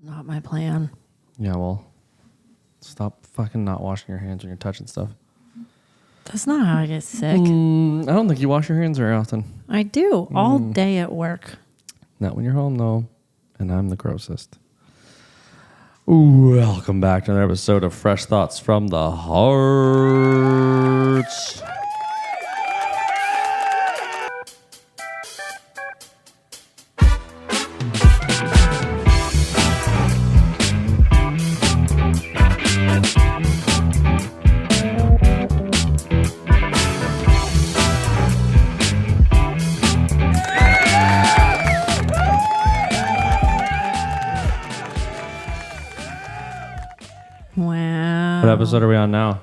Not my plan. Yeah, well, stop fucking not washing your hands when you're touching stuff. That's not how I get sick. I don't think you wash your hands very often. I do all day at work. Not when you're home, though. And I'm the grossest. Ooh, welcome back to another episode of Fresh Thoughts from the Heart. Wow. What episode are we on now?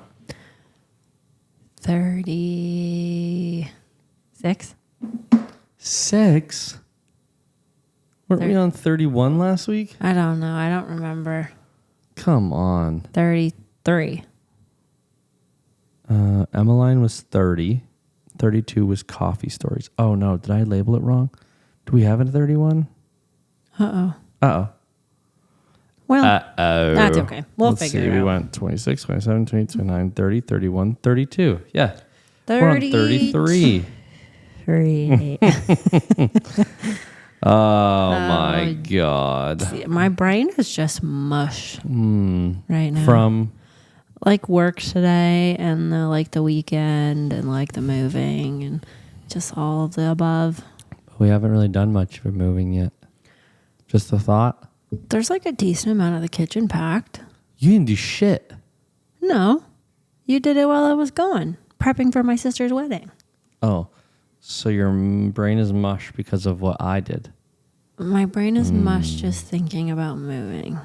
36. 6? Weren't we on 31 last week? I don't know. I don't remember. Come on. 33. Emmeline was 30. 32 was coffee stories. Oh, no. Did I label it wrong? Do we have it at 31? Uh-oh. Uh-oh. Well, that's okay. Let's figure it out. We went 26, 27, 28, 29, 30, 31, 32. Yeah. 30. We're on 33. 3. My God. See, my brain is just mush right now. From? Like work today and the weekend and like the moving and just all of the above. We haven't really done much for moving yet. Just a thought. There's like a decent amount of the kitchen packed. You didn't do shit. No, you did it while I was gone, prepping for my sister's wedding. Oh, so your brain is mush because of what I did. My brain is mush just thinking about moving.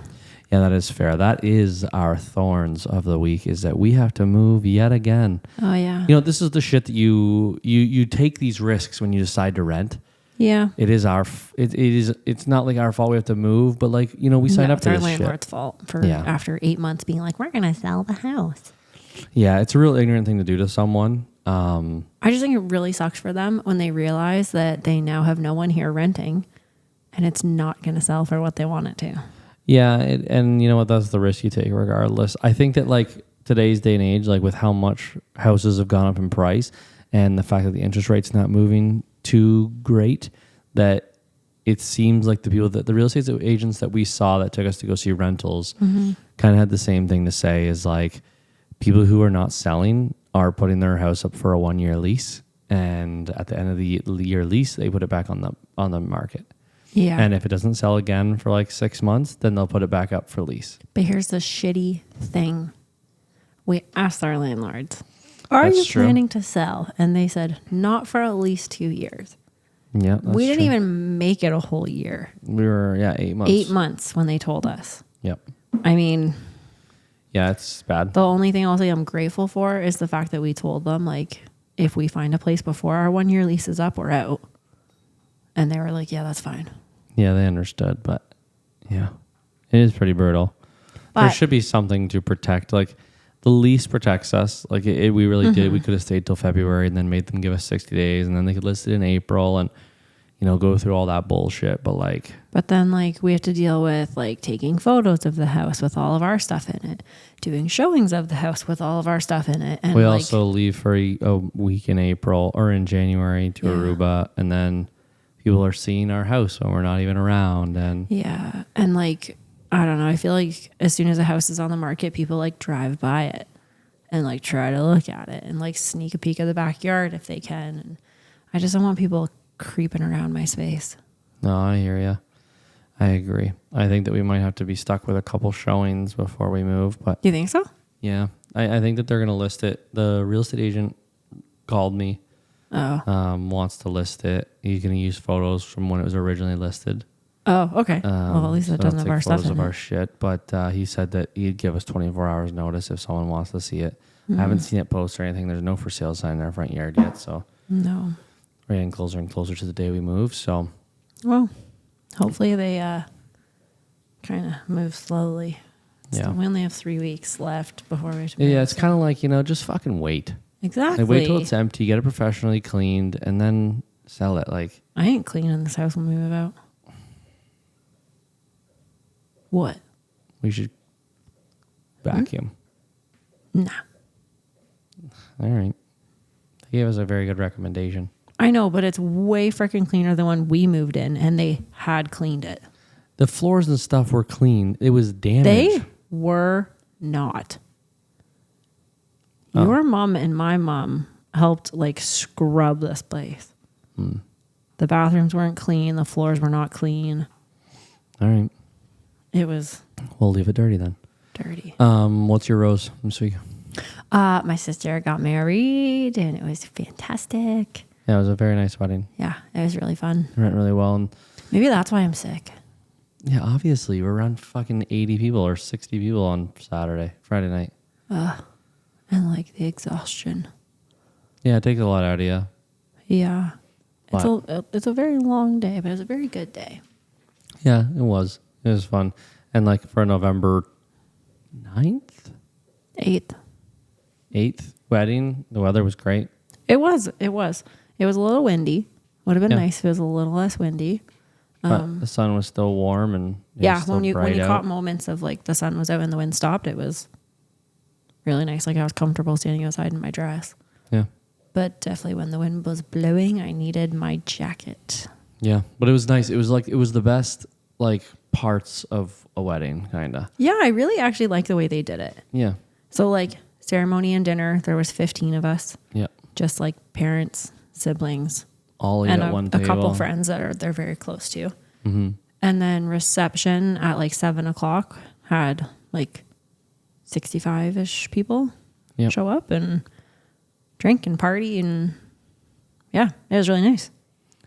Yeah, that is fair. That is our thorns of the week, is that we have to move yet again. Oh, yeah. You know, this is the shit that you take these risks when you decide to rent. Yeah. It is it's not like our fault we have to move, but like, you know, we signed up for this shit. It's our landlord's fault for after 8 months being like, we're going to sell the house. Yeah, it's a real ignorant thing to do to someone. I just think it really sucks for them when they realize that they now have no one here renting and it's not going to sell for what they want it to. Yeah, and you know what? That's the risk you take regardless. I think that like today's day and age, like with how much houses have gone up in price and the fact that the interest rate's not moving too great, that it seems like the real estate agents that we saw that took us to go see rentals kind of had the same thing to say, is like people who are not selling are putting their house up for a 1-year lease, and at the end of the year lease they put it back on the market. Yeah. And if it doesn't sell again for like 6 months, then they'll put it back up for lease. But here's the shitty thing. We asked our landlords, are That's you true. planning to sell? And they said, not for at least 2 years. Yeah, that's We didn't true. even make it a whole year. We were 8 months. 8 months when they told us. Yep. I mean, Yeah, it's bad. the only thing I'll say I'm grateful for is the fact that we told them, like, if we find a place before our 1-year lease is up, we're out. And they were like, yeah, that's fine. Yeah, they understood, but yeah, it is pretty brutal. But there should be something to protect. Like the lease protects us. Like we really did. We could have stayed till February and then made them give us 60 days, and then they could list it in April and go through all that bullshit. But then like we have to deal with like taking photos of the house with all of our stuff in it, doing showings of the house with all of our stuff in it, and we also leave for a week in April or in January to Aruba, and then people are seeing our house when we're not even around. And yeah, and like I don't know, I feel like as soon as a house is on the market, people like drive by it and like try to look at it and like sneak a peek at the backyard if they can. And I just don't want people creeping around my space. No, I hear you. I agree. I think that we might have to be stuck with a couple showings before we move. But You think so? yeah, I think that they're going to list it. The real estate agent called me. Wants to list it. He's going to use photos from when it was originally listed. Oh, okay. Well, at least it doesn't have our stuff in our shit. But he said that he'd give us 24 hours notice if someone wants to see it. I haven't seen it post or anything. There's no for sale sign in our front yard yet. So no. we're getting closer and closer to the day we move. So, well, hopefully they kind of move slowly. Yeah. So we only have 3 weeks left before we have to Yeah, it's kind of like, just fucking wait. Exactly. Like, wait till it's empty, get it professionally cleaned, and then sell it. Like, I ain't cleaning this house when we move out. What? We should vacuum. Nah. All right. They gave us a very good recommendation. I know, but it's way freaking cleaner than when we moved in and they had cleaned it. The floors and stuff were clean. It was damaged. They were not. Oh. Your mom and my mom helped like scrub this place. The bathrooms weren't clean. The floors were not clean. All right. It was We'll leave it dirty then. dirty. What's your rose this week? My sister got married and it was fantastic. Yeah, it was a very nice wedding. Yeah, it was really fun. It went really well. And Maybe that's why I'm sick. yeah, obviously, we're around fucking 80 people or 60 people on Friday night. And like the exhaustion. Yeah, it takes a lot out of you. Yeah. It's a very long day, but it was a very good day. Yeah, it was. It was fun. And like for November 9th, 8th wedding, the weather was great. It was a little windy. Would have been nice if it was a little less windy. But the sun was still warm and it was still when you bright out. caught moments of like the sun was out and the wind stopped, it was really nice. Like I was comfortable standing outside in my dress. Yeah. But definitely when the wind was blowing, I needed my jacket. Yeah, but it was nice. It was the best like parts of a wedding, kind of. Yeah, I really actually like the way they did it. Yeah. So like ceremony and dinner, there was 15 of us. Yeah. Just like parents, siblings, All and at one table. a couple friends that they're very close to. Mm-hmm. And then reception at like 7:00 had like 65-ish people show up and drink and party. And yeah, it was really nice.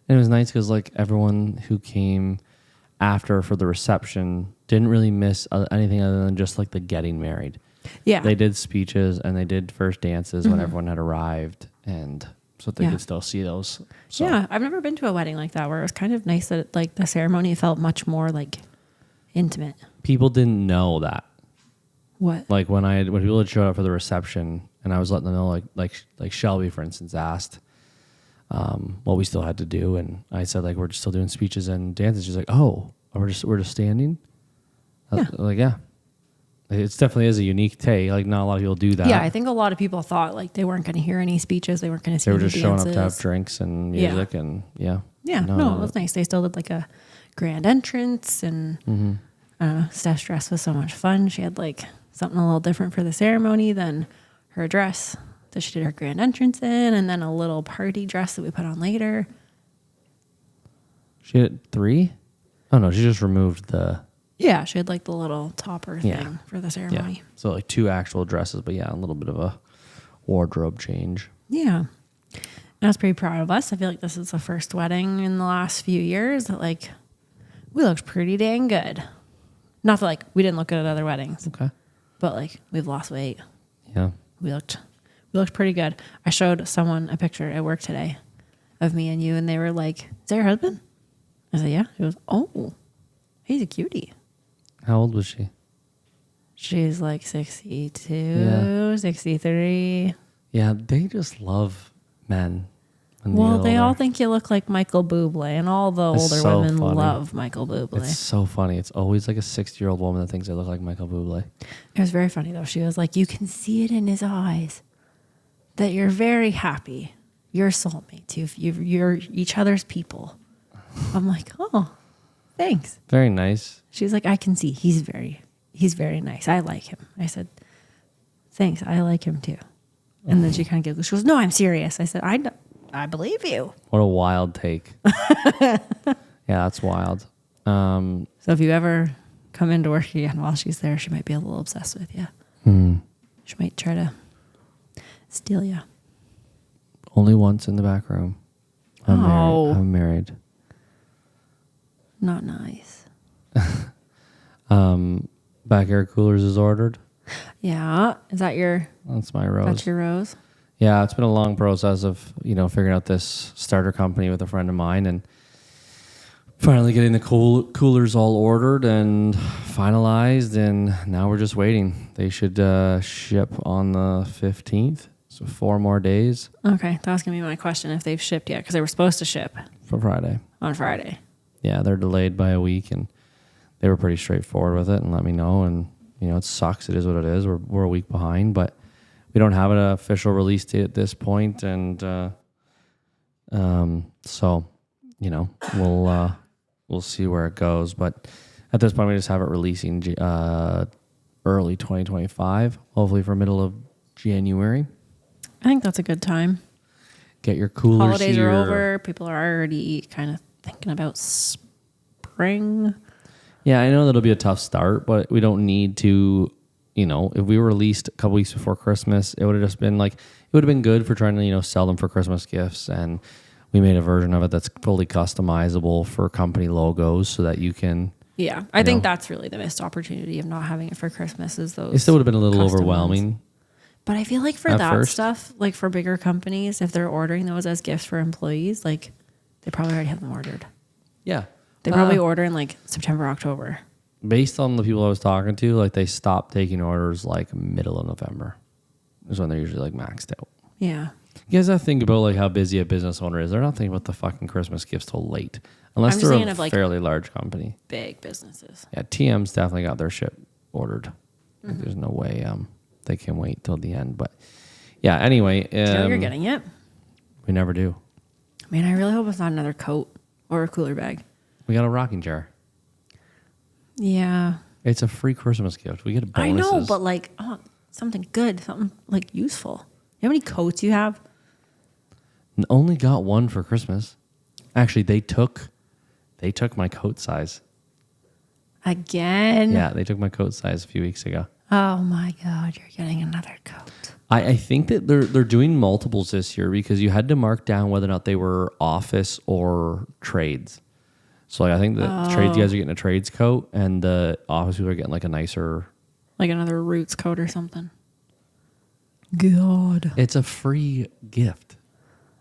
And it was nice because like everyone who came after for the reception didn't really miss anything other than just like the getting married. Yeah. They did speeches and they did first dances when everyone had arrived, and so they could still see those. So. Yeah, I've never been to a wedding like that where it was kind of nice that like the ceremony felt much more like intimate. People didn't know that. What? Like when people had showed up for the reception, and I was letting them know, like Shelby, for instance, asked what we still had to do, and I said like we're just still doing speeches and dances. She's like, oh, we're just standing. Yeah. Like yeah, it definitely is a unique take. Like not a lot of people do that. Yeah, I think a lot of people thought like they weren't going to hear any speeches, they weren't going to see. They were any just showing up to have dances. drinks and music, and yeah. Yeah, no, it was nice. They still did like a grand entrance, and Steph's dress was so much fun. She had like something a little different for the ceremony than her dress that she did her grand entrance in, and then a little party dress that we put on later. She had 3? Oh no, she just removed the. Yeah, she had like the little topper thing for the ceremony. Yeah. So like 2 actual dresses, but yeah, a little bit of a wardrobe change. Yeah. And I was pretty proud of us. I feel like this is the first wedding in the last few years that like we looked pretty dang good. Not that like we didn't look good at other weddings. Okay. But like we've lost weight. Yeah. We looked pretty good. I showed someone a picture at work today of me and you, and they were like, "Is that your husband?" I said, "Yeah." She goes, "Oh, he's a cutie." How old was she? She's like 62, 63. Yeah, they just love men. Well, they all think you look like Michael Bublé, and all the older so women funny. love Michael Bublé. It's so funny. It's always like a 60-year-old woman that thinks they look like Michael Bublé. It was very funny, though. She was like, you can see it in his eyes that you're very happy. You're soulmates. You're each other's people. I'm like, oh, thanks. Very nice. She's like, I can see. He's very nice. I like him. I said, thanks. I like him, too. And then she kind of giggled. She goes, no, I'm serious. I said, I believe you. What a wild take. Yeah, that's wild. So if you ever come into work again while she's there, she might be a little obsessed with you. She might try to steal you. Only once in the back room. I'm married. Not nice. Back air coolers is ordered. Yeah. Is that your... That's my rose. That's your rose? Yeah, it's been a long process of, figuring out this starter company with a friend of mine and finally getting the coolers all ordered and finalized, and now we're just waiting. They should ship on the 15th, so 4 more days. Okay, that was going to be my question, if they've shipped yet, because they were supposed to ship For Friday. on Friday. Yeah, they're delayed by a week, and they were pretty straightforward with it and let me know. And, you know, it sucks. It is what it is. We're a week behind, but we don't have an official release date at this point. And so, you know, we'll see where it goes. But at this point, we just have it releasing early 2025, hopefully for middle of January. I think that's a good time. Get your coolers Holidays here. are over. People are already kind of thinking about spring. Yeah, I know that'll be a tough start, but we don't need to, you know, if we were released a couple weeks before Christmas, it would have just been like, it would have been good for trying to, you know, sell them for Christmas gifts. And we made a version of it that's fully customizable for company logos so that you can. Yeah, I think that's really the missed opportunity of not having it for Christmas is those. It still would have been a little custom overwhelming. ones. But I feel like for that stuff, like for bigger companies, if they're ordering those as gifts for employees, like they probably already have them ordered. Yeah. They probably order in like September, October. Based on the people I was talking to, like they stopped taking orders like middle of November. Is when they're usually like maxed out. Yeah. You guys have to think about like how busy a business owner is. They're not thinking about the fucking Christmas gifts till late. Unless they're a fairly large company. Big businesses. Yeah, TM's definitely got their shit ordered. Like, there's no way they can wait till the end. But yeah, anyway. Do you know you're getting it? We never do. Man, I really hope it's not another coat or a cooler bag. We got a rocking chair. Yeah. It's a free Christmas gift. We get bonuses. I know, but like, something good, something like useful. You know how many coats you have? Only got one for Christmas. Actually, they took my coat size. Again? Yeah, they took my coat size a few weeks ago. Oh my God, you're getting another coat. I think that they're doing multiples this year because you had to mark down whether or not they were office or trades. So like, I think the trades guys are getting a trades coat and the office people are getting like a nicer... Like another Roots coat or something. God. It's a free gift.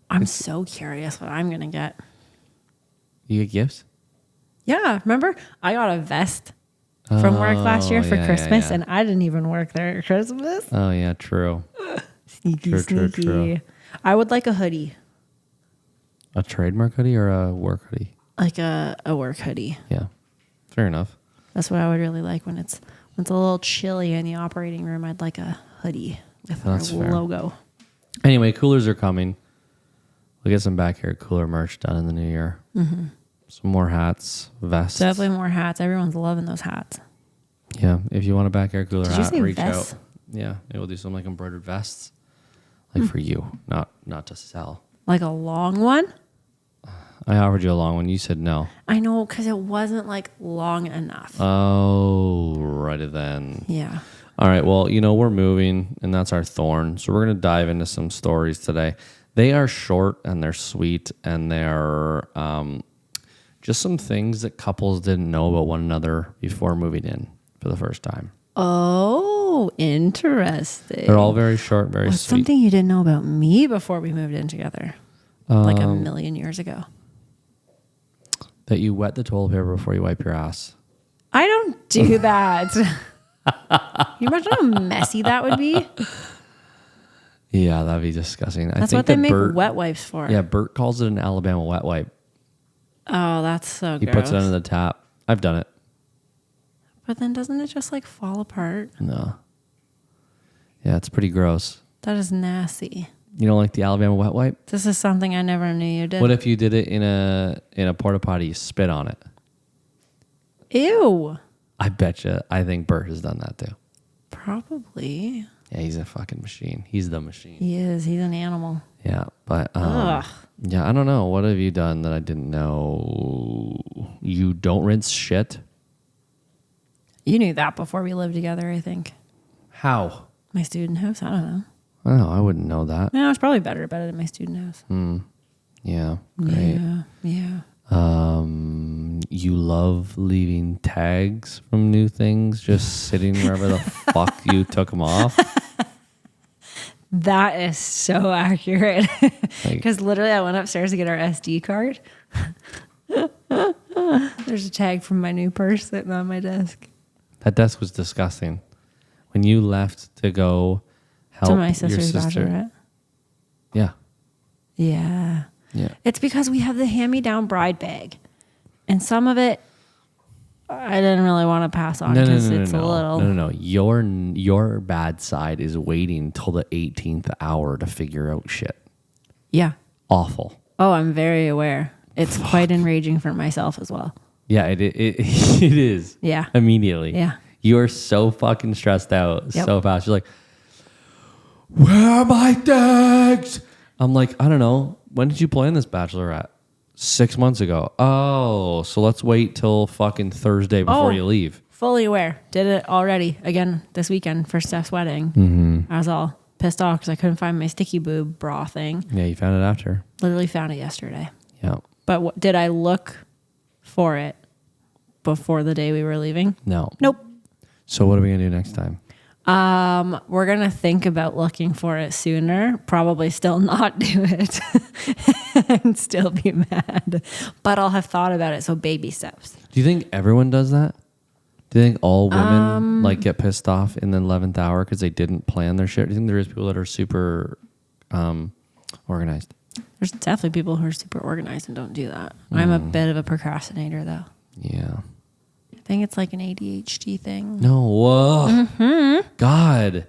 I'm so curious what I'm going to get. You get gifts? Yeah, remember? I got a vest from work last year for Christmas, and I didn't even work there at Christmas. Oh, yeah, true. Sneaky. True. I would like a hoodie. A trademark hoodie or a work hoodie? Like a work hoodie. Yeah, fair enough. That's what I would really like when it's a little chilly in the operating room. I'd like a hoodie with our logo. Anyway, coolers are coming. We'll get some back here cooler merch done in the new year. Mm-hmm. Some more hats, vests. Definitely more hats. Everyone's loving those hats. Yeah, if you want a back air cooler hat, reach vests? out. Yeah, maybe we'll do some like embroidered vests, like for you, not to sell. Like a long one? I offered you a long one. You said no. I know, because it wasn't like long enough. Oh, righty then. Yeah. All right. Well, you know, we're moving, and that's our thorn. So we're going to dive into some stories today. They are short, and they're sweet, and they're just some things that couples didn't know about one another before moving in for the first time. Oh, interesting. They're all very short, very What's sweet. something you didn't know about me before we moved in together? Like a million years ago. That you wet the toilet paper before you wipe your ass. I don't do that. Can you imagine how messy that would be? Yeah, that'd be disgusting. That's what they make wet wipes for. Yeah, Bert calls it an Alabama wet wipe. Oh, that's so He gross. puts it under the tap. I've done it. But then doesn't it just like fall apart? No. Yeah, it's pretty gross. That is nasty. You don't like the Alabama wet wipe? This is something I never knew you did. What if you did it in a porta potty, you spit on it? Ew. I bet you. I think Bert has done that too. Probably. Yeah, he's a fucking machine. He's the machine. He is. He's an animal. Yeah, but Ugh. yeah, I don't know. What have you done that I didn't know? You don't rinse shit? You knew that before we lived together, I think. How? My student house? I don't know. Oh, I wouldn't know that. No, it's probably better about it at my student house. Yeah, great. Yeah. You love leaving tags from new things, just sitting wherever the fuck you took them off. That is so accurate. Because literally I went upstairs to get our SD card. There's a tag from my new purse sitting on my desk. That desk was disgusting. When you left to go help to my sister's your sister. bachelorette. Yeah. Yeah. Yeah. It's because we have the hand-me-down bride bag. And some of it I didn't really want to pass on No, because it's a little. No. Your bad side is waiting till the 18th hour to figure out shit. Yeah. Awful. Oh, I'm very aware. It's quite enraging for myself as well. Yeah, it is. Yeah. Immediately. Yeah. You are so fucking stressed out Yep. so fast. You're like, where are my things? I'm like, I don't know. When did you plan this Bachelorette? 6 months ago. Oh, so let's wait till fucking Thursday before you leave. Fully aware. Did it already again this weekend for Steph's wedding. I was all pissed off because I couldn't find my sticky boob bra thing. Yeah, you found it after. Literally found it yesterday. Yeah. But did I look for it before the day we were leaving? No. Nope. So what are we going to do next time? We're going to think about looking for it sooner. Probably still not do it and still be mad. But I'll have thought about it. So baby steps. Do you think everyone does that? Do you think all women like get pissed off in the 11th hour because they didn't plan their shit? Do you think there is people that are super organized? There's definitely people who are super organized and don't do that. I'm a bit of a procrastinator though. Yeah. I think it's like an ADHD thing. No. Whoa. God.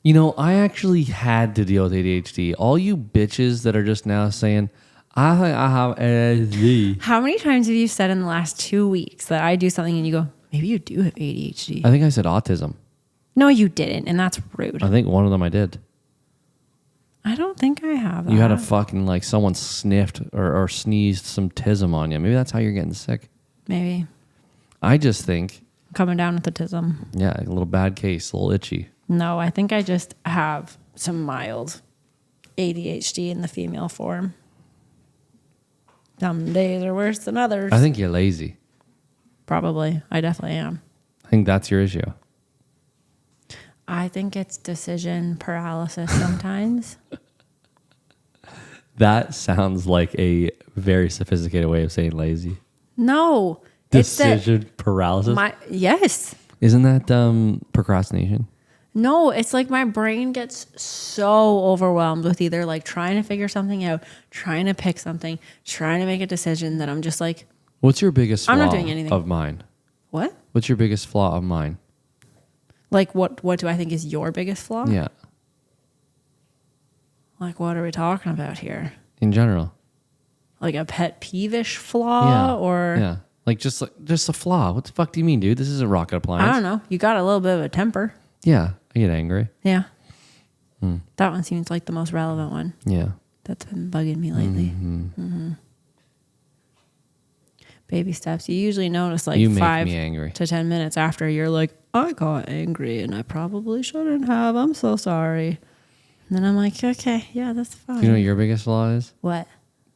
You know, I actually had to deal with ADHD. All you bitches that are just now saying, I think I have ADHD. How many times have you said in the last 2 weeks that I do something and you go, maybe you do have ADHD? I think I said autism. No, you didn't. And that's rude. I think one of them I did. I don't think I have that. You had a fucking, like, someone sniffed or sneezed some tism on you. Maybe that's how you're getting sick. Maybe. I just think, Coming down with autism. yeah, a little bad case, a little itchy. No, I think I just have some mild ADHD in the female form. Some days are worse than others. I think you're lazy. Probably. I definitely am. I think that's your issue. I think it's decision paralysis sometimes. That sounds like a very sophisticated way of saying lazy. No. Decision paralysis? Yes. Isn't that procrastination? No, it's like my brain gets so overwhelmed with either like trying to figure something out, trying to pick something, trying to make a decision that I'm just like, What's your biggest flaw I'm not doing anything. of mine? what? What's your biggest flaw of mine? Like what do I think is your biggest flaw? Yeah, Like what are we talking about here? in general. Like a pet peevish flaw or Yeah, like just a flaw. What the fuck do you mean, dude? This isn't rocket appliance. I don't know. You got a little bit of a temper. Yeah, I get angry. Yeah. That one seems like the most relevant one. Yeah. That's been bugging me lately. Baby steps. You usually notice like You make 5 me angry. to 10 minutes after you're like, I got angry and I probably shouldn't have. I'm so sorry. And then I'm like, okay, yeah, that's fine. You know what your biggest flaw is? What?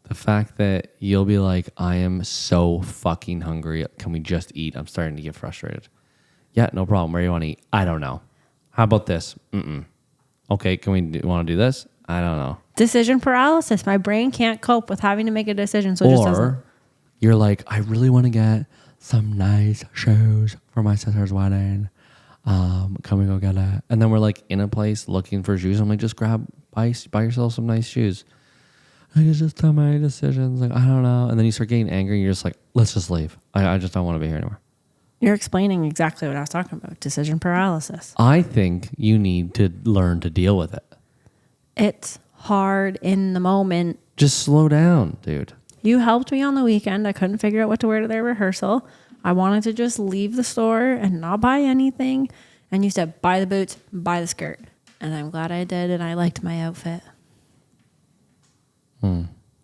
The fact that you'll be like, I am so fucking hungry. Can we just eat? I'm starting to get frustrated. Yeah, no problem. Where do you want to eat? I don't know. How about this? Okay, can we want to do this? I don't know. Decision paralysis. My brain can't cope with having to make a decision, so it just doesn't. Or you're like, I really want to get some nice shoes for my sister's wedding. Can we go get it? And then we're like in a place looking for shoes. I'm like, just buy yourself some nice shoes. I can just tell my decisions. Like, I don't know. And then you start getting angry and you're just like, let's just leave. I just don't want to be here anymore. You're explaining exactly what I was talking about. Decision paralysis. I think you need to learn to deal with it. It's hard in the moment. Just slow down, dude. You helped me on the weekend. I couldn't figure out what to wear to their rehearsal. I wanted to just leave the store and not buy anything. And you said, buy the boots, buy the skirt. And I'm glad I did, and I liked my outfit.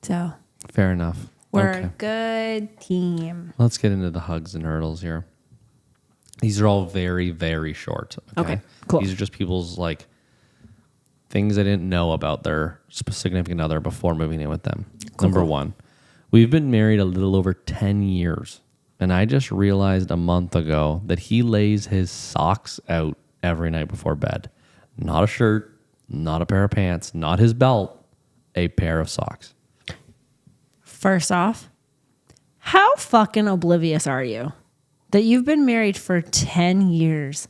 So Fair enough. we're Okay. a good team. Let's get into the hugs and hurdles here. These are all very, very short. Okay, cool. These are just people's like things I didn't know about their significant other before moving in with them. Number one, we've been married a little over 10 years. And I just realized a month ago that he lays his socks out every night before bed. Not a shirt, not a pair of pants, not his belt, a pair of socks. First off, how fucking oblivious are you that you've been married for 10 years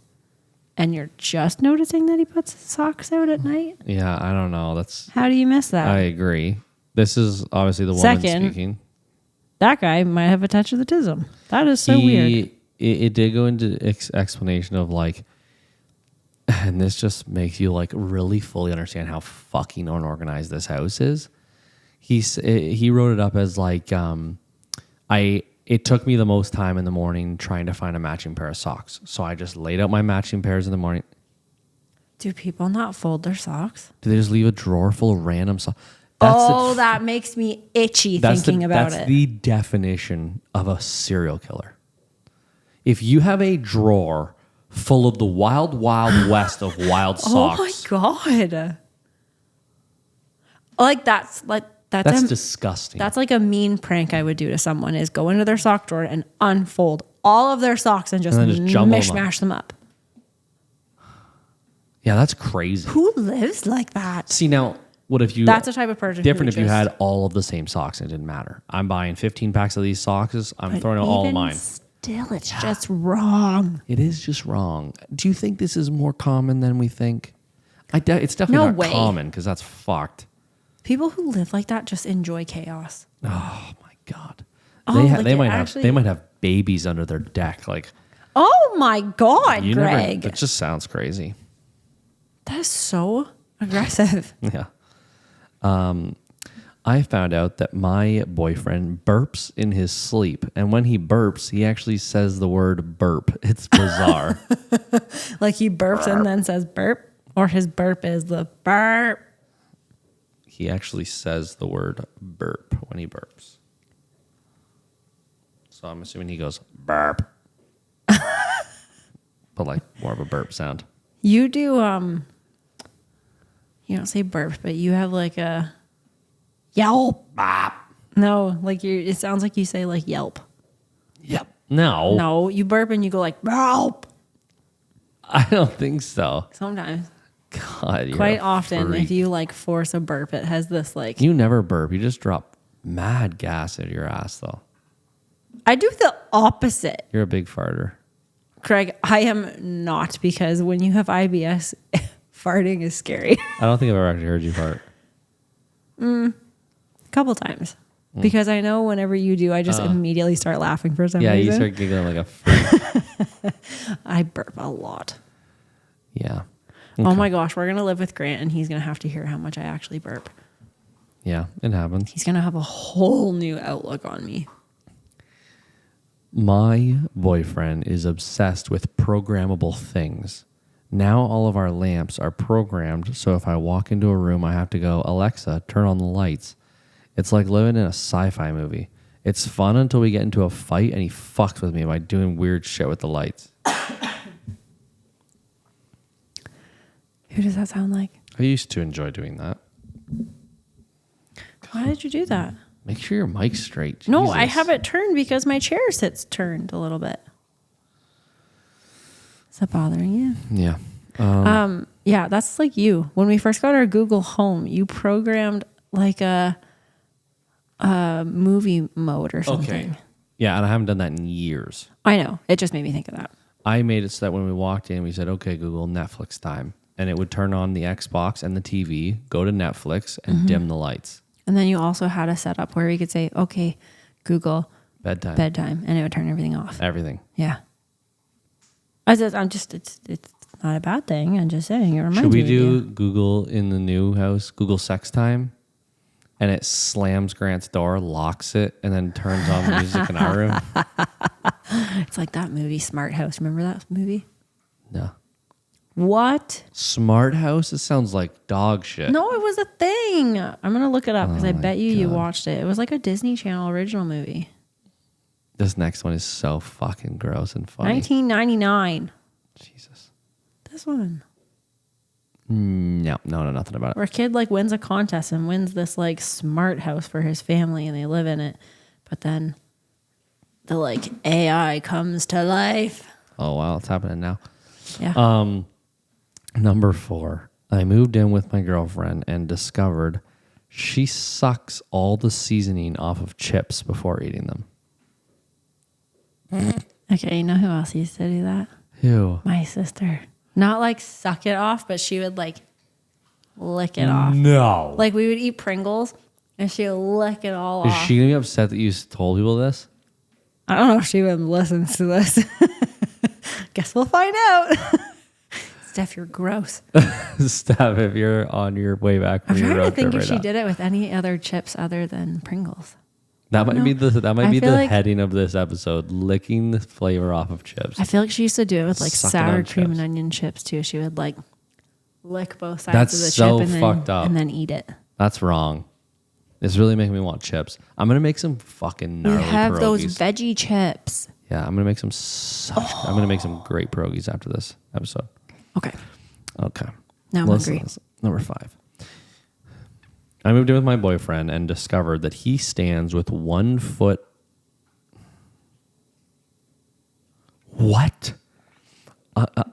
and you're just noticing that he puts his socks out at night? Yeah, I don't know. How do you miss that? I agree. This is obviously the woman Second, speaking. That guy might have a touch of the tism. That is so weird. it did go into explanation of like, and this just makes you like really fully understand how fucking unorganized this house is. He wrote it up as like, it took me the most time in the morning trying to find a matching pair of socks. So I just laid out my matching pairs in the morning. Do people not fold their socks? Do they just leave a drawer full of random socks? That makes me itchy thinking about it. That's the definition of a serial killer. If you have a drawer full of the wild, wild west of wild socks. Oh my God. That's disgusting. That's like a mean prank I would do to someone is go into their sock drawer and unfold all of their socks and just mishmash them up. Yeah, that's crazy. Who lives like that? See, now, what if you... That's the type of person different who if you had all of the same socks and it didn't matter. I'm buying 15 packs of these socks. I'm throwing out all of mine. Still, it's just wrong. It is just wrong. Do you think this is more common than we think? It's definitely not common because that's fucked. People who live like that just enjoy chaos. Oh my God. They might have babies under their deck. Like, oh my God, Greg. That just sounds crazy. That is so aggressive. Yeah. I found out that my boyfriend burps in his sleep. And when he burps, he actually says the word burp. It's bizarre. Like he burps and then says burp, or his burp is the burp. He actually says the word burp when he burps. So I'm assuming he goes burp. But like more of a burp sound. You do, you don't say burp, but you have like a yelp. No, like it sounds like you say like yelp. Yep. No. No, you burp and you go like yelp. I don't think so. Sometimes. God, quite often, if you like force a burp, it has this like. You never burp. You just drop mad gas into your ass, though. I do the opposite. You're a big farter. Craig, I am not, because when you have IBS, farting is scary. I don't think I've ever actually heard you fart. A couple times. Because I know whenever you do, I just immediately start laughing for some reason. Yeah, you start giggling like a freak. I burp a lot. Yeah. Okay. Oh my gosh, we're going to live with Grant and he's going to have to hear how much I actually burp. Yeah, it happens. He's going to have a whole new outlook on me. My boyfriend is obsessed with programmable things. Now all of our lamps are programmed, so if I walk into a room, I have to go, Alexa, turn on the lights. It's like living in a sci-fi movie. It's fun until we get into a fight and he fucks with me by doing weird shit with the lights. Who does that sound like? I used to enjoy doing that. Why did you do that? Make sure your mic's straight. Jesus. No, I have it turned because my chair sits turned a little bit. Is that bothering you? Yeah. Yeah, that's like you. When we first got our Google Home, you programmed like a movie mode or something. Okay. Yeah, and I haven't done that in years. I know. It just made me think of that. I made it so that when we walked in, we said, okay, Google, Netflix time. And it would turn on the Xbox and the TV, go to Netflix, and dim the lights. And then you also had a setup where we could say, okay, Google, bedtime. And it would turn everything off. Everything. Yeah. It's not a bad thing. I'm just saying. It reminds me. Should we do Google in the new house, Google sex time? And it slams Grant's door, locks it, and then turns on the music in our room? It's like that movie, Smart House. Remember that movie? No. What? Smart House? It sounds like dog shit. No, it was a thing. I'm going to look it up because I bet you watched it. It was like a Disney Channel original movie. This next one is so fucking gross and funny. 1999. Jesus. This one. No, nothing about it. Where a kid like wins a contest and wins this like smart house for his family and they live in it. But then the like AI comes to life. Oh, wow. It's happening now. Yeah. Number 4, I moved in with my girlfriend and discovered she sucks all the seasoning off of chips before eating them. Okay, you know who else used to do that? Who? My sister. Not like suck it off, but she would like lick it off. No. Like we would eat Pringles and she would lick it all Is off. she going to be upset that you told people this? I don't know if she even listens to this. Guess we'll find out. Steph, you're gross. Steph, if you're on your way back from your road trip I'm trying to think if right she now. did it with any other chips other than Pringles. That might be the like, heading of this episode, licking the flavor off of chips. I feel like she used to do it with like Sucking sour on cream chips. and onion chips too. She would like lick both sides That's of the so chip fucked up. and then eat it. That's wrong. It's really making me want chips. I'm going to make some fucking gnarly We have pierogies. those veggie chips. Yeah, I'm going to make I'm going to make some great pierogies after this episode. Okay. Now I'm hungry. Number 5. I moved in with my boyfriend and discovered that he stands with 1 foot. What?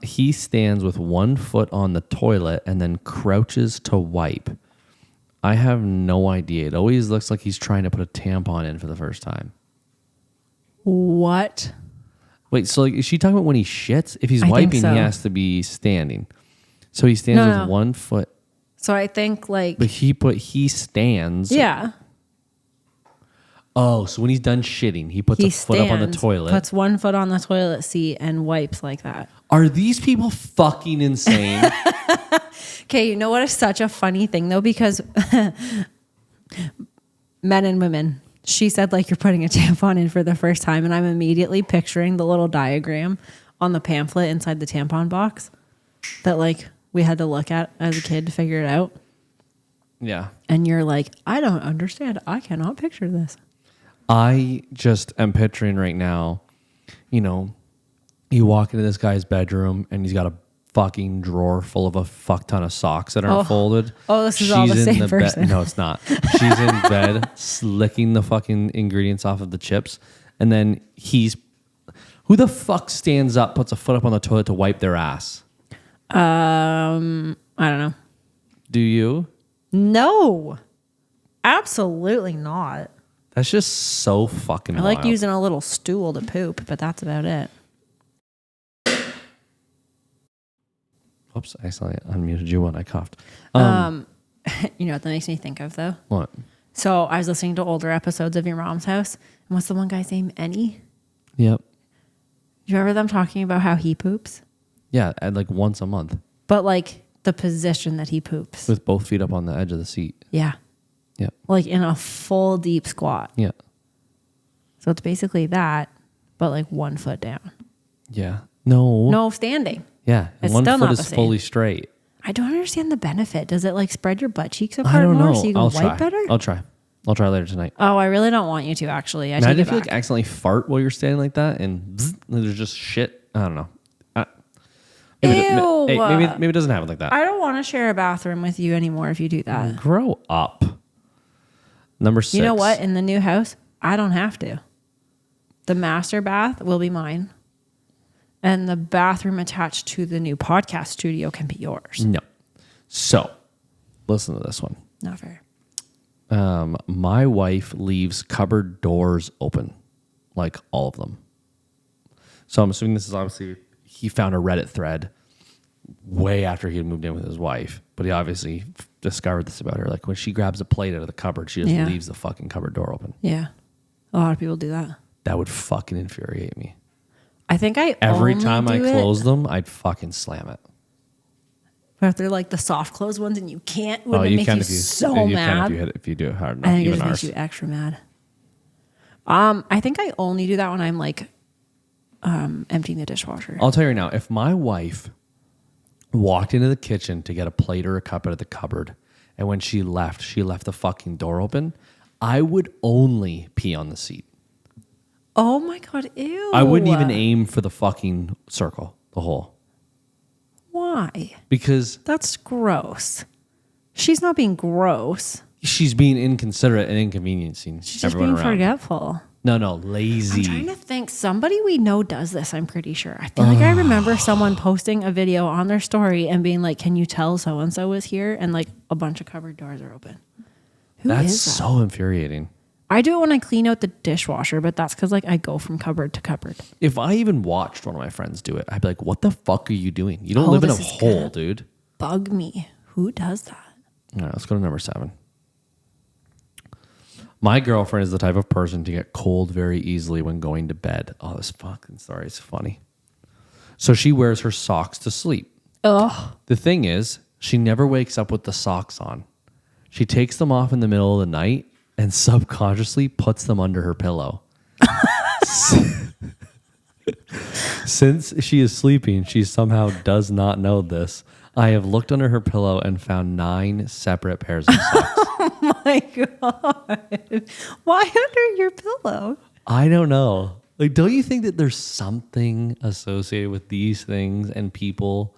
He stands with 1 foot on the toilet and then crouches to wipe. I have no idea. It always looks like he's trying to put a tampon in for the first time. What? Wait, so like, is she talking about when he shits? If he's I think wiping, so. he has to be standing. So he stands with No. 1 foot. So I think like But he stands. yeah. Oh, so when he's done shitting, he puts He a foot up on the stands, toilet. puts 1 foot on the toilet seat and wipes like that. Are these people fucking insane? Okay, you know what is such a funny thing though, because men and women, she said like you're putting a tampon in for the first time, and I'm immediately picturing the little diagram on the pamphlet inside the tampon box that like we had to look at as a kid to figure it out. Yeah. And you're like, I don't understand. I cannot picture this. I just am picturing right now, you walk into this guy's bedroom and he's got a fucking drawer full of a fuck ton of socks that aren't folded. Oh, this is all the same person. No, it's not. She's in bed licking the fucking ingredients off of the chips. And then who the fuck stands up, puts a foot up on the toilet to wipe their ass? I don't know. Do you? No, absolutely not. That's just so fucking I like wild. using a little stool to poop, but that's about it. Oops, I accidentally unmuted you when I coughed. You know what that makes me think of though? What? So I was listening to older episodes of Your Mom's House, and what's the one guy's name? Ennie? Yep. Do you remember them talking about how he poops? Yeah, like once a month But like the position that he poops. with both feet up on the edge of the seat. Yeah. Yep. Like in a full deep squat. Yeah. So it's basically that, but like 1 foot down. Yeah. No. No standing. Yeah. And It's 1 still foot not is the same. fully straight. I don't understand the benefit. Does it like spread your butt cheeks I apart don't more know. so you can I'll wipe try. better? I'll try later tonight. Oh, I really don't want you to actually. I Imagine take if it you back. like accidentally fart while you're standing like that and bzz, there's just shit. I don't know. Ew. Maybe it doesn't happen like that. I don't want to share a bathroom with you anymore if you do that. Grow up. Number 6. You know what? In the new house, I don't have to. The master bath will be mine. And the bathroom attached to the new podcast studio can be yours. No. So, listen to this one. Not fair. My wife leaves cupboard doors open, like all of them. So I'm assuming this is obviously, he found a Reddit thread way after he had moved in with his wife, but he obviously discovered this about her. Like when she grabs a plate out of the cupboard, she just leaves the fucking cupboard door open. Yeah. A lot of people do that. That would fucking infuriate me. I think Every only time I do it- close them, I'd fucking slam it. But if they're like the soft close ones and you can't, wouldn't it make you so mad? If you do it hard enough. I think it Even just ours. makes you extra mad. I think I only do that when I'm like emptying the dishwasher. I'll tell you right now, if my wife walked into the kitchen to get a plate or a cup out of the cupboard, and when she left the fucking door open, I would only pee on the seat. Oh my God, ew. I wouldn't even aim for the fucking circle, the hole. Why? Because That's gross. She's not being gross. she's being inconsiderate and inconveniencing She's just everyone being around. forgetful. No, lazy. I'm trying to think. Somebody we know does this, I'm pretty sure. I feel like I remember someone posting a video on their story and being like, can you tell so-and-so is here? And like a bunch of cupboard doors are open. Who That's is that? so infuriating. I do it when I clean out the dishwasher, but that's because like I go from cupboard to cupboard. If I even watched one of my friends do it, I'd be like, what the fuck are you doing? You don't live in a this is hole, gonna dude. Bug me. Who does that? All right, let's go to number 7. My girlfriend is the type of person to get cold very easily when going to bed. Oh, this fucking story is funny. So she wears her socks to sleep. Oh. The thing is, she never wakes up with the socks on. She takes them off in the middle of the night and subconsciously puts them under her pillow. Since she is sleeping, she somehow does not know this. I have looked under her pillow and found 9 separate pairs of socks. Oh my God. Why under your pillow? I don't know. Like, don't you think that there's something associated with these things and people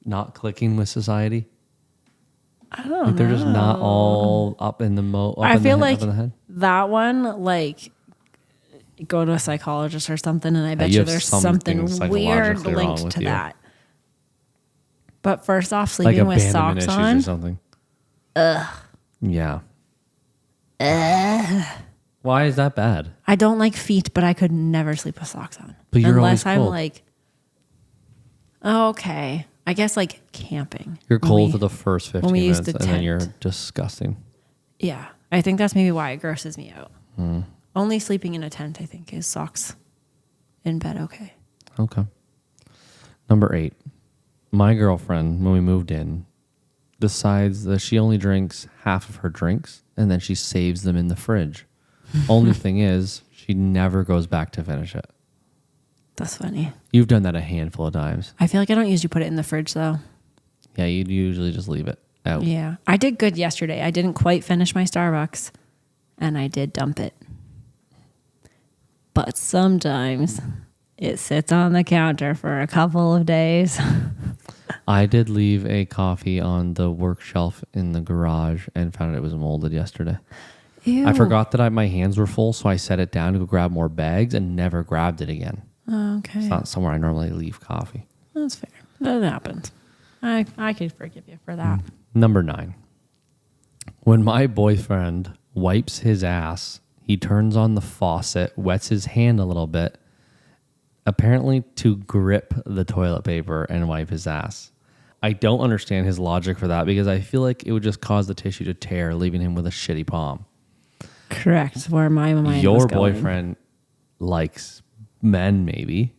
not clicking with society? I don't Like, they're know. just not all up in the I feel up like in the head. that one, like, go to a psychologist or something, and I bet you you have there's something something weird psychologically wrong linked with to you. that. But first off, Like sleeping with abandonment socks issues on. or something. Yeah. Why is that bad? I don't like feet, but I could never sleep with socks on. But you're unless always I'm cold. like, okay, I guess like camping. You're When cold we- for the first 15 when we minutes used and to then you're tent. disgusting. Yeah, I think that's maybe why it grosses me out. Hmm. Only sleeping in a tent, I think, is socks in bed. Okay. Okay. Number 8. My girlfriend, when we moved in, decides that she only drinks half of her drinks and then she saves them in the fridge. Only thing is, she never goes back to finish it. That's funny. You've done that a handful of times. I feel like I don't usually put it in the fridge though. Yeah, you'd usually just leave it out. Yeah. I did good yesterday. I didn't quite finish my Starbucks and I did dump it. But sometimes it sits on the counter for a couple of days. I did leave a coffee on the work shelf in the garage and found it was molded yesterday. Ew. I forgot that my hands were full, so I set it down to go grab more bags and never grabbed it again. Okay. It's not somewhere I normally leave coffee. That's fair. That happens. I could forgive you for that. Number 9. When my boyfriend wipes his ass, he turns on the faucet, wets his hand a little bit, apparently to grip the toilet paper and wipe his ass. I don't understand his logic for that because I feel like it would just cause the tissue to tear, leaving him with a shitty palm. Correct. Where my mind Your was going. boyfriend likes men, maybe,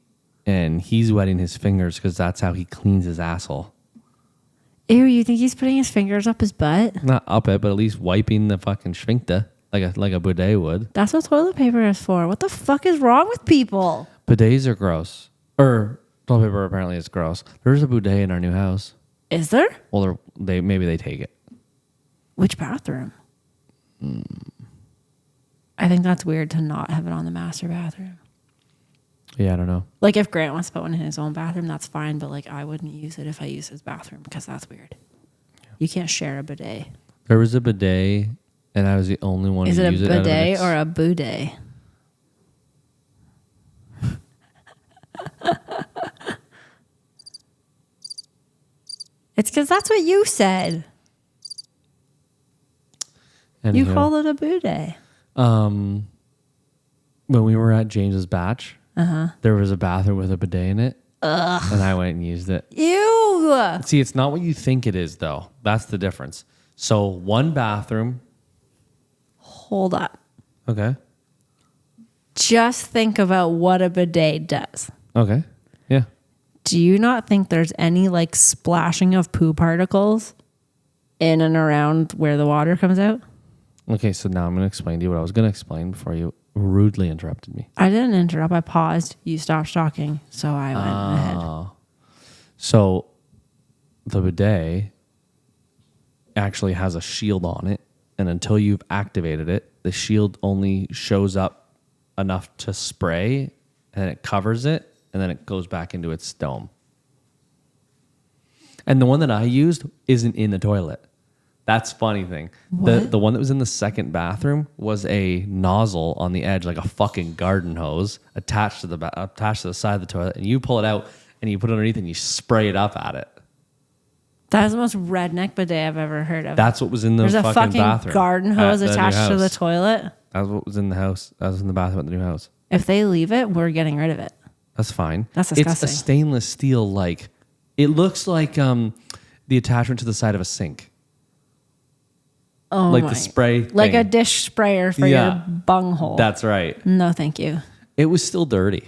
and he's wetting his fingers because that's how he cleans his asshole. Ew, you think he's putting his fingers up his butt? Not up it, but at least wiping the fucking sphincter like a bidet would. That's what toilet paper is for. What the fuck is wrong with people? Bidets are gross. Or toilet paper apparently is gross. There's a bidet in our new house. Is there? Well, maybe they take it. Which bathroom? I think that's weird to not have it on the master bathroom. Yeah, I don't know. Like if Grant wants to put one in his own bathroom, that's fine. But like I wouldn't use it if I use his bathroom because that's weird. Yeah. You can't share a bidet. There was a bidet, and I was the only one Is to it use a it. bidet or a boudet? It's because that's what you said. You Anywho, called it a boudet. when we were at James's batch, there was a bathroom with a bidet in it. And I went and used it. Ew. See, it's not what you think it is, though. That's the difference. So one bathroom. Hold up. Okay. Just think about what a bidet does. Okay. Yeah. Do you not think there's any like splashing of poo particles in and around where the water comes out? Okay, so now I'm going to explain to you what I was going to explain before you rudely interrupted me. I didn't interrupt. I paused. You stopped talking. So I went ahead. So the bidet actually has a shield on it. And until you've activated it, the shield only shows up enough to spray and it covers it. And then it goes back into its dome. And the one that I used isn't in the toilet. That's funny thing. The one that was in the second bathroom was a nozzle on the edge, like a fucking garden hose, attached to the side of the toilet. And you pull it out and you put it underneath and you spray it up at it. That is the most redneck bidet I've ever heard of. That's what was in the There's a fucking bathroom. garden hose at the new attached to the house. toilet. That's what was in the house. That was in the bathroom at the new house. If they leave it, we're getting rid of it. That's fine. That's disgusting. It's a stainless steel, like, it looks like the attachment to the side of a sink. Oh like my. the spray thing. Like a dish sprayer for your bunghole. That's right. No, thank you. It was still dirty.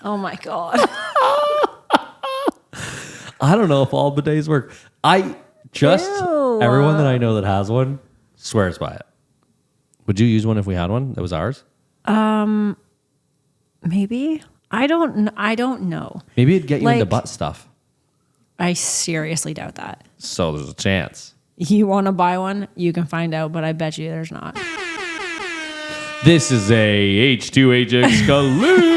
Oh my God. I don't know if all bidets work. Everyone that I know that has one swears by it. Would you use one if we had one that was ours? Maybe. I don't know. Maybe it'd get you into butt stuff. I seriously doubt that. So there's a chance. You want to buy one? You can find out, but I bet you there's not. This is a H2H exclusive.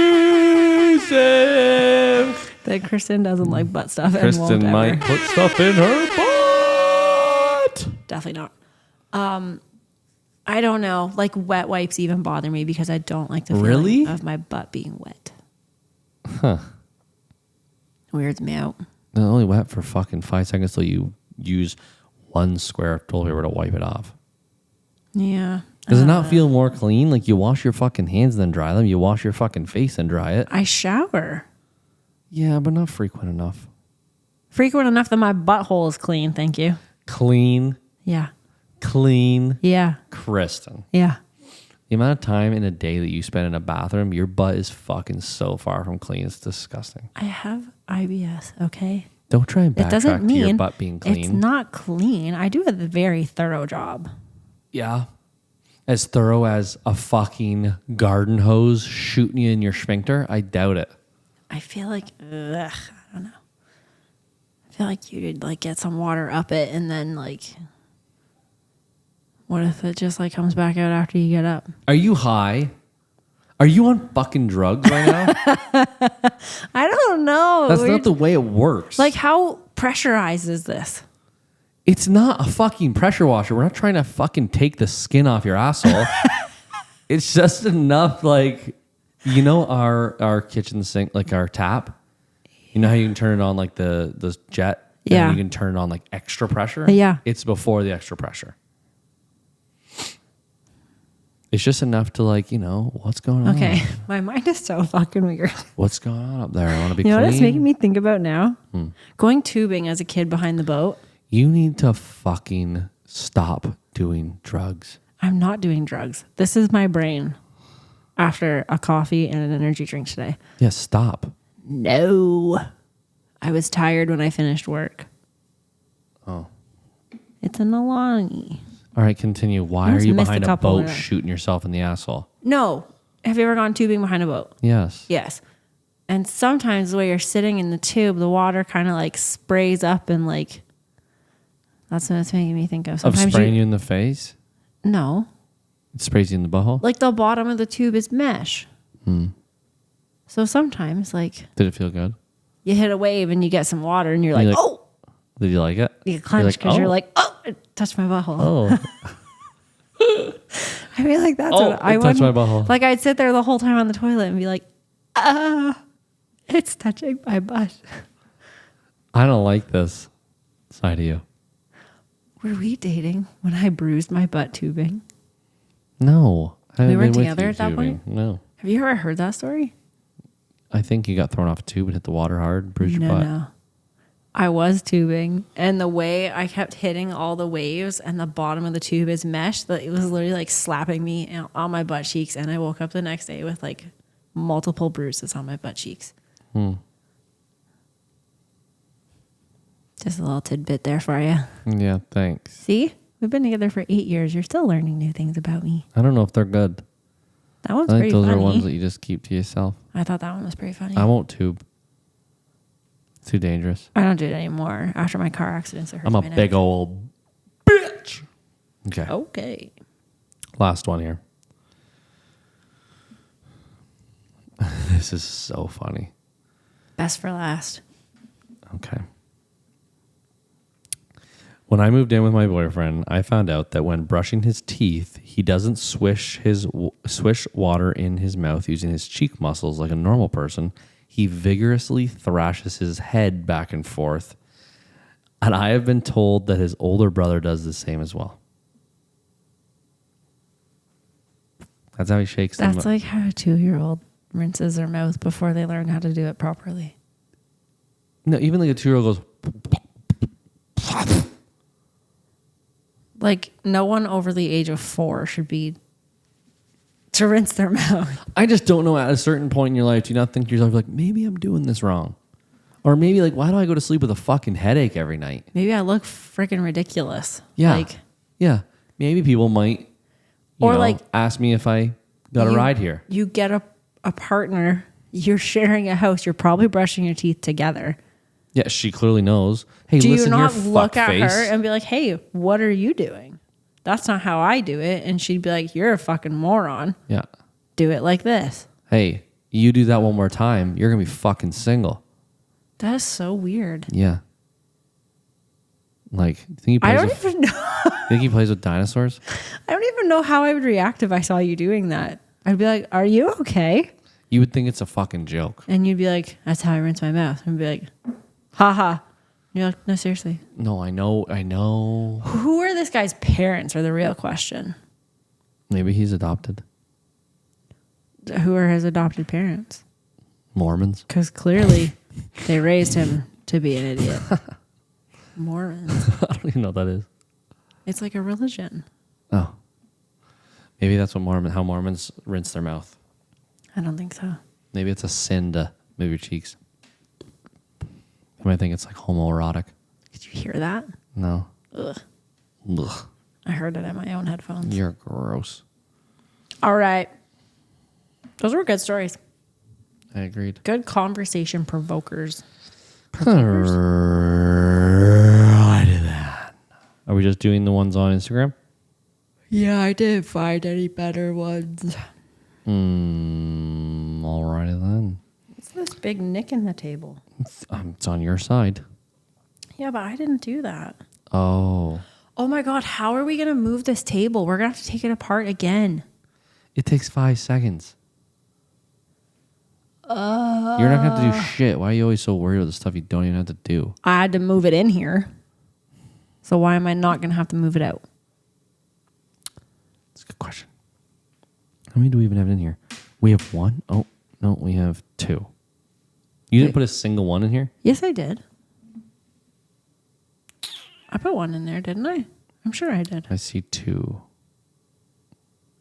That Kristen doesn't like butt stuff. Kristen and won't might ever. put stuff in her butt. Definitely not. I don't know. Like wet wipes even bother me because I don't like the feeling of my butt being wet. Huh. Weirds me out. They're only wet for fucking 5 seconds till you use one square of toilet paper to wipe it off. Yeah. Does it not feel more clean? Like you wash your fucking hands then dry them. You wash your fucking face and dry it. I shower. Yeah, but not frequent enough. Frequent enough that my butthole is clean. Thank you. Clean. Yeah. Clean. Yeah. Kristen. Yeah. The amount of time in a day that you spend in a bathroom, your butt is fucking so far from clean. It's disgusting. I have IBS, okay? Don't try and It doesn't backtrack to mean your butt being clean. it's not clean. I do a very thorough job. Yeah. As thorough as a fucking garden hose shooting you in your sphincter? I doubt it. I feel like, I don't know. I feel like you'd like get some water up it and then like, what if it just like comes back out after you get up? Are you high? Are you on fucking drugs right now? I don't know. That's not the way it works. Like how pressurized is this? It's not a fucking pressure washer. We're not trying to fucking take the skin off your asshole. It's just enough, like, you know, our kitchen sink, like our tap. You know how you can turn it on like the jet? Yeah. And you can turn it on like extra pressure? Yeah. It's before the extra pressure. It's just enough to like, you know, what's going on? Okay. My mind is so fucking weird. What's going on up there? I want to be You know clean. what it's making me think about now? Going tubing as a kid behind the boat. You need to fucking stop doing drugs. I'm not doing drugs. This is my brain after a coffee and an energy drink today. Yeah, stop. No. I was tired when I finished work. Oh. It's an Alani. All right, continue. Why I are almost you missed behind a a couple boat there. shooting yourself in the asshole? No. Have you ever gone tubing behind a boat? Yes. Yes. And sometimes the way you're sitting in the tube, the water kind of like sprays up and like, that's what it's making me think of. Of Sometimes spraying you in the face? No. It sprays you in the butthole? Like the bottom of the tube is mesh. So sometimes like Did it feel good? you hit a wave and you get some water and you're like, oh, Did you like it? you clench because you're like, oh, it touched my butthole. Oh. I feel like that's Oh, what I it touched would. my butthole. Like I'd sit there the whole time on the toilet and be like, it's touching my butt. I don't like this side of you. Were we dating when I bruised my butt tubing? No. I We haven't weren't been with together you at that tubing. point? No. Have you ever heard that story? I think you got thrown off a tube and hit the water hard, bruised your butt. No. I was tubing, and the way I kept hitting all the waves, and the bottom of the tube is mesh, that it was literally like slapping me on my butt cheeks, and I woke up the next day with like multiple bruises on my butt cheeks. Just a little tidbit there for you. Yeah, thanks. See? We've been together for 8 years. You're still learning new things about me. I don't know if they're good. That one's I think pretty those funny. are ones that you just keep to yourself. I thought that one was pretty funny. I won't tube. It's too dangerous. I don't do it anymore. After my car accidents, it hurts I'm a my neck. big old bitch. Okay. Okay. Last one here. This is so funny. Best for last. Okay. When I moved in with my boyfriend, I found out that when brushing his teeth, he doesn't swish water in his mouth using his cheek muscles like a normal person. He vigorously thrashes his head back and forth. And I have been told that his older brother does the same as well. That's how he shakes them. That's like how a 2-year-old rinses their mouth before they learn how to do it properly. No, even like a 2-year-old goes. Like, no one over the age of 4 should be to rinse their mouth. I just don't know, at a certain point in your life, do you not think to yourself, like, maybe I'm doing this wrong? Or maybe, like, why do I go to sleep with a fucking headache every night? Maybe I look freaking ridiculous. Yeah. Like, yeah. Maybe people might, you know, like, ask me if I got a ride here. You get a partner, you're sharing a house, you're probably brushing your teeth together. Yeah, she clearly knows. Hey, do listen you not here, look at face. her and be like, hey, what are you doing? That's not how I do it. And she'd be like, you're a fucking moron. Yeah. Do it like this. Hey, you do that one more time, you're going to be fucking single. That is so weird. Yeah. Like, think he plays even know. think he plays with dinosaurs? I don't even know how I would react if I saw you doing that. I'd be like, are you okay? You would think it's a fucking joke. And you'd be like, that's how I rinse my mouth. And I'd be like, haha. And you're like, no, seriously. No, I know. Who are this guy's parents are the real question. Maybe he's adopted. Who are his adopted parents? Mormons. Because clearly they raised him to be an idiot. Mormons. I don't even know what that is. It's like a religion. Oh. Maybe that's what how Mormons rinse their mouth. I don't think so. Maybe it's a sin to move your cheeks. You might think it's like homoerotic. Did you hear that? No. Ugh. Ugh. I heard it in my own headphones. You're gross. All right. Those were good stories. I agreed. Good conversation provokers. I did that. Are we just doing the ones on Instagram? Yeah, I didn't find any better ones. Alrighty then. What's this big nick in the table? It's on your side. Yeah, but I didn't do that. Oh. Oh my God, how are we going to move this table? We're going to have to take it apart again. It takes 5 seconds. You're not going to have to do shit. Why are you always so worried about the stuff you don't even have to do? I had to move it in here. So why am I not going to have to move it out? That's a good question. How many do we even have in here? We have 1? Oh, no, we have 2. You didn't put a single one in here? Yes, I did. I put 1 in there, didn't I? I'm sure I did. I see 2.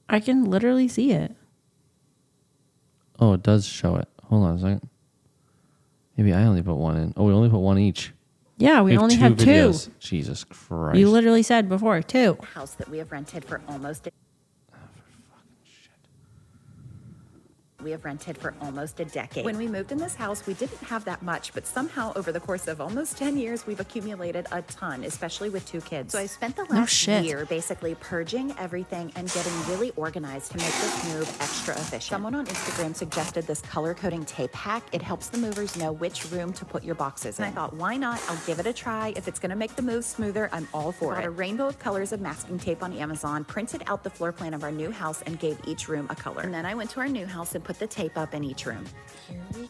I can literally see it. Oh, it does show it. Hold on a second. Maybe I only put 1 in. Oh, we only put 1 each. Yeah, we only have 2. Videos. Jesus Christ. You literally said before 2. House that we have rented for almost a decade. When we moved in this house, we didn't have that much, but somehow over the course of almost 10 years, we've accumulated a ton, especially with 2 kids. So I spent the last year basically purging everything and getting really organized to make this move extra efficient. Someone on Instagram suggested this color coding tape hack. It helps the movers know which room to put your boxes in. And I thought, why not? I'll give it a try. If it's going to make the move smoother, I'm all for it. I bought a rainbow of colors of masking tape on Amazon, printed out the floor plan of our new house, and gave each room a color. And then I went to our new house and put the tape up in each room. Here we go.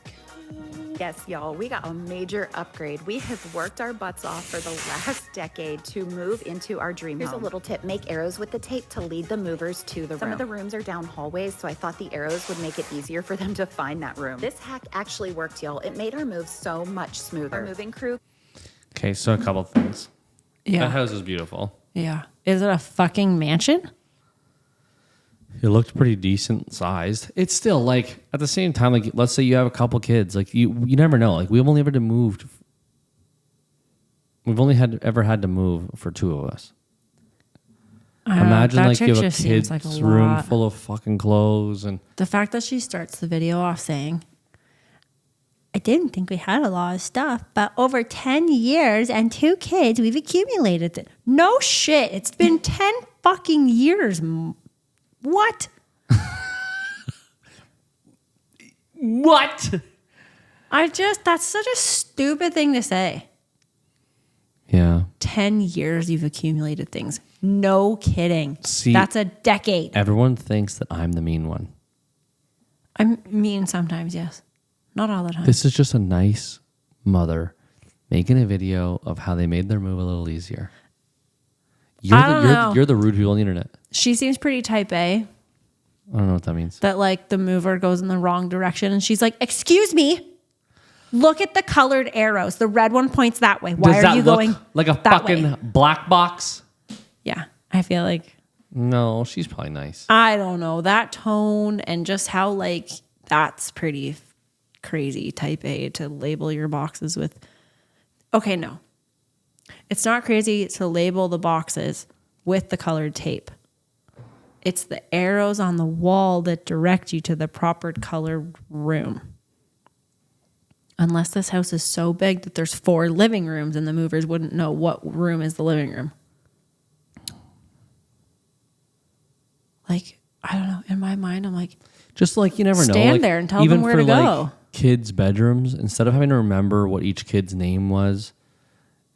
Yes, y'all, we got a major upgrade. We have worked our butts off for the last decade to move into our dream home. Here's a little tip. Make arrows with the tape to lead the movers to the room. Some of the rooms are down hallways, so I thought the arrows would make it easier for them to find that room. This hack actually worked, y'all. It made our move so much smoother. Our moving crew. Okay, so a couple things. Yeah. That house is beautiful. Yeah. Is it a fucking mansion? It looked pretty decent sized. It's still like at the same time, like let's say you have a couple kids, like you never know. Like we've only ever moved. We've only ever had to move for 2 of us. Imagine like you have a kid's room full of fucking clothes and the fact that she starts the video off saying, I didn't think we had a lot of stuff, but over 10 years and 2 kids, we've accumulated it. No shit. It's been 10 fucking years. What? what? That's such a stupid thing to say. Yeah. 10 years you've accumulated things. No kidding. See, that's a decade. Everyone thinks that I'm the mean one. I'm mean sometimes, yes. Not all the time. This is just a nice mother making a video of how they made their move a little easier. You're the rude people on the internet. She seems pretty type A. I don't know what that means. That like the mover goes in the wrong direction and she's like, excuse me, look at the colored arrows. The red one points that way. Why are you going like a fucking black box? Yeah. I feel like No, she's probably nice. I don't know, that tone and just how like that's pretty crazy type A to label your boxes with. Okay, no. It's not crazy to label the boxes with the colored tape. It's the arrows on the wall that direct you to the proper colored room. Unless this house is so big that there's 4 living rooms and the movers wouldn't know what room is the living room. Like, I don't know. In my mind, I'm like, just like you never know. Stand Like, there and tell even them where for, to go. Like, kids' bedrooms, instead of having to remember what each kid's name was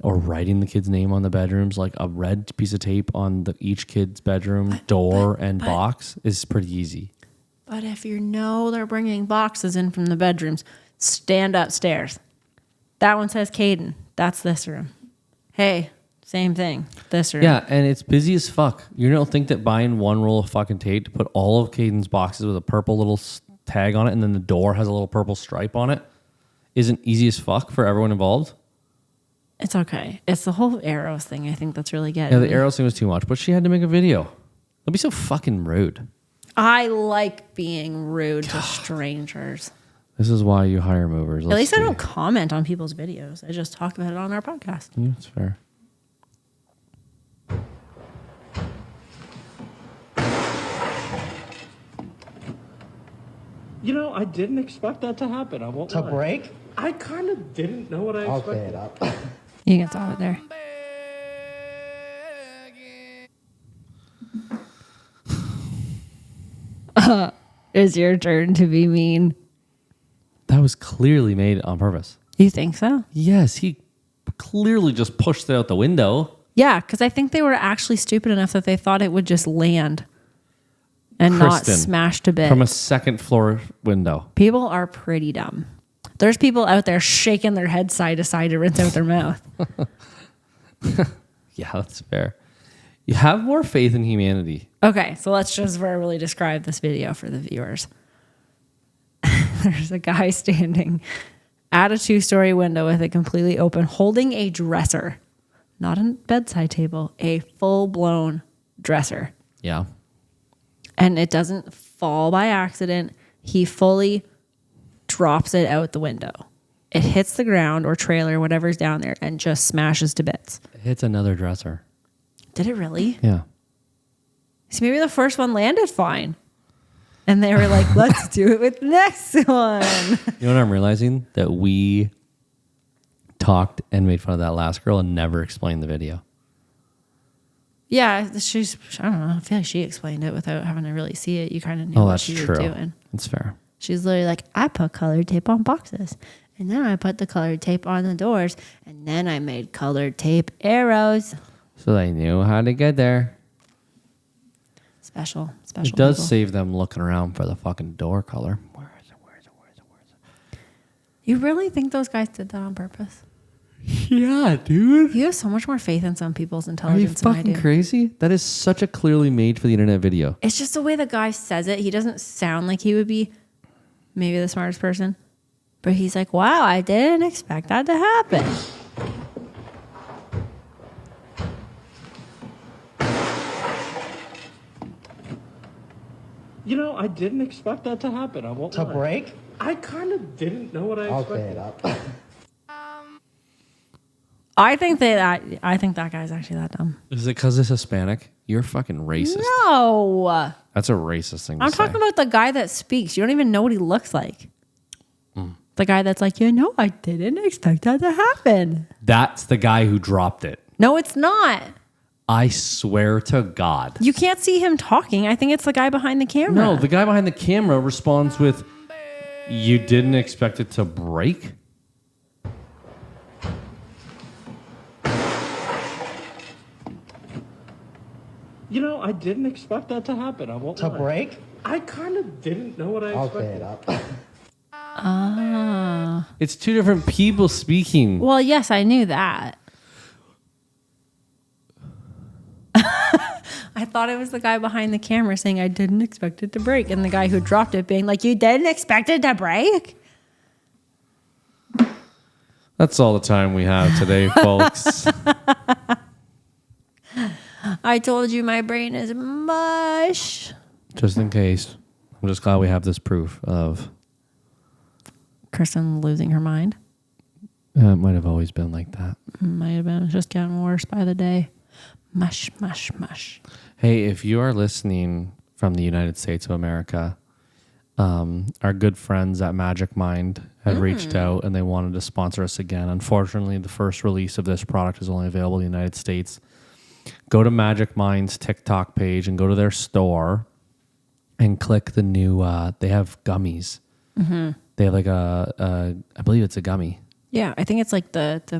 or writing the kid's name on the bedrooms, like a red piece of tape on each kid's bedroom door and box is pretty easy. But if you know they're bringing boxes in from the bedrooms, stand upstairs. That one says Caden. That's this room. Hey, same thing. This room. Yeah, and it's busy as fuck. You don't think that buying one roll of fucking tape to put all of Caden's boxes with a purple little tag on it and then the door has a little purple stripe on it isn't easy as fuck for everyone involved? It's okay. It's the whole arrows thing I think that's really getting Yeah, the me. arrows thing was too much, but she had to make a video. Don't be so fucking rude. I like being rude to strangers. This is why you hire movers. At least I don't comment on people's videos. I just talk about it on our podcast. Yeah, that's fair. You know, I didn't expect that to happen. I won't lie. Break? I kind of didn't know what I expected. up. You can stop it there. It's your turn to be mean. That was clearly made on purpose. You think so? Yes, he clearly just pushed it out the window. Yeah, because I think they were actually stupid enough that they thought it would just land and Kristen, not smash to bits. From a second floor window. People are pretty dumb. There's people out there shaking their head side to side to rinse out their mouth. Yeah, that's fair. You have more faith in humanity. Okay, so let's just verbally describe this video for the viewers. There's a guy standing at a 2-story window with it completely open, holding a dresser. Not a bedside table, a full-blown dresser. Yeah. And it doesn't fall by accident. He fully drops it out the window. It hits the ground or trailer, whatever's down there, and just smashes to bits. It hits another dresser. Did it really? Yeah. So maybe the first one landed fine. And they were like, let's do it with the next one. You know what I'm realizing? That we talked and made fun of that last girl and never explained the video. Yeah, I don't know. I feel like she explained it without having to really see it. You kind of knew what she was doing. That's fair. She's literally like, I put colored tape on boxes. And then I put the colored tape on the doors. And then I made colored tape arrows. So they knew how to get there. Special It does people. save them looking around for the fucking door color. Where is it? You really think those guys did that on purpose? Yeah, dude. You have so much more faith in some people's Are you intelligence than I fucking do. crazy? That is such a clearly made for the internet video. It's just the way the guy says it. He doesn't sound like he would be maybe the smartest person. But he's like, wow, I didn't expect that to happen. You know, I didn't expect that to happen. I won't lie. Break? I kind of didn't know what I expected. up. I think that guy's actually that dumb. Is it because it's Hispanic? You're fucking racist. No. That's a racist thing to I'm say. talking about the guy that speaks. You don't even know what he looks like. The guy that's like, I didn't expect that to happen. That's the guy who dropped it. No, it's not. I swear to God. You can't see him talking. I think it's the guy behind the camera. No, the guy behind the camera responds with, "You didn't expect it to break?" You know, I didn't expect that to happen. I won't lie. Break? I kind of didn't know what I expected. up. It's two different people speaking. Well, yes, I knew that. I thought it was the guy behind the camera saying, I didn't expect it to break. And the guy who dropped it being like, you didn't expect it to break? That's all the time we have today, folks. All I told you my brain is mush. Just in case. I'm just glad we have this proof of Kristen losing her mind. it might have always been like that. Might have been. It's just getting worse by the day. Mush, mush, mush. Hey, if you are listening from the United States of America, our good friends at Magic Mind had reached out and they wanted to sponsor us again. Unfortunately, the first release of this product is only available in the United States. Go to Magic Mind's TikTok page and go to their store and click the new, they have gummies. Mm-hmm. They have like I believe it's a gummy. Yeah, I think it's like It's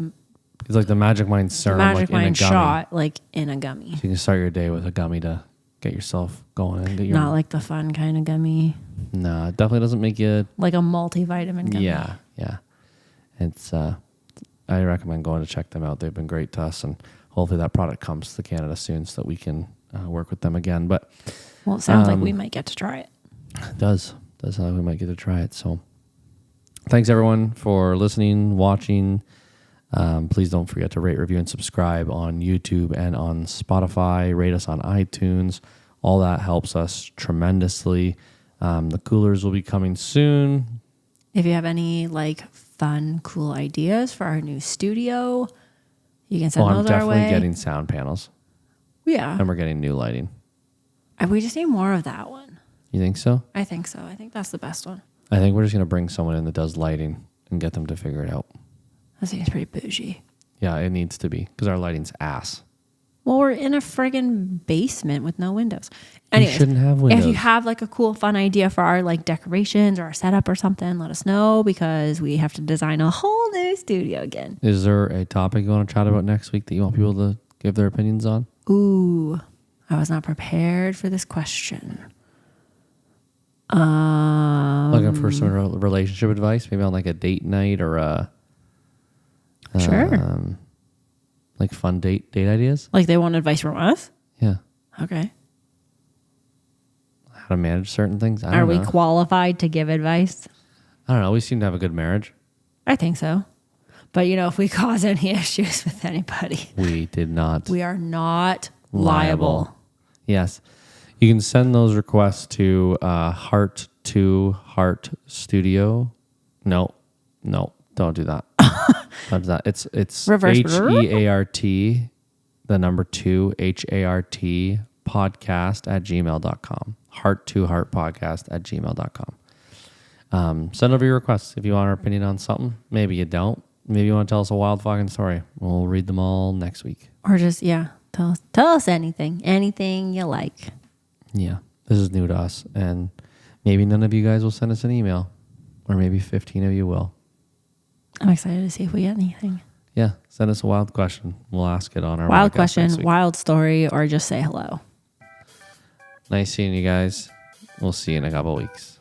like the Magic Mind serum, Magic like Mind in a gummy. shot, like in a gummy. So you can start your day with a gummy to get yourself going. And get your, Not like the fun kind of gummy. No, it definitely doesn't make you... Like a multivitamin gummy. Yeah. It's I recommend going to check them out. They've been great to us, and hopefully that product comes to Canada soon so that we can work with them again. But well, it sounds like we might get to try it. It does sound like we might get to try it. So thanks everyone for listening, watching. Please don't forget to rate, review, and subscribe on YouTube and on Spotify. Rate us on iTunes. All that helps us tremendously. The coolers will be coming soon. If you have any like fun, cool ideas for our new studio, you can send those our way. I'm definitely getting sound panels. Yeah. And we're getting new lighting. We just need more of that one. You think so? I think so. I think that's the best one. I think we're just going to bring someone in that does lighting and get them to figure it out. That seems pretty bougie. Yeah, it needs to be because our lighting's ass. Well, we're in a friggin' basement with no windows. Anyways, you shouldn't have windows. If you have like a cool, fun idea for our like decorations or our setup or something, let us know because we have to design a whole new studio again. Is there a topic you want to chat about next week that you want people to give their opinions on? Ooh, I was not prepared for this question. Looking for some relationship advice, maybe on like a date night or a sure, like fun date ideas. Like they want advice from us. Yeah. Okay. How to manage certain things. Are we qualified to give advice? I don't know. We seem to have a good marriage. I think so. But you know, if we cause any issues with anybody, we did not. We are not liable. Yes. You can send those requests to Heart to Heart Studio. No, don't do that. Don't do that. It's reverse HEART, the number 2 HART podcast@gmail.com. Heart to Heart podcast@gmail.com. Send over your requests if you want our opinion on something. Maybe you don't. Maybe you want to tell us a wild fucking story. We'll read them all next week. Or just tell us anything you like. Yeah, this is new to us, and maybe none of you guys will send us an email, or maybe 15 of you will. I'm excited to see if we get anything. Yeah, send us a wild question. We'll ask it on our wild question, wild story, or just say hello. Nice seeing you guys. We'll see you in a couple weeks.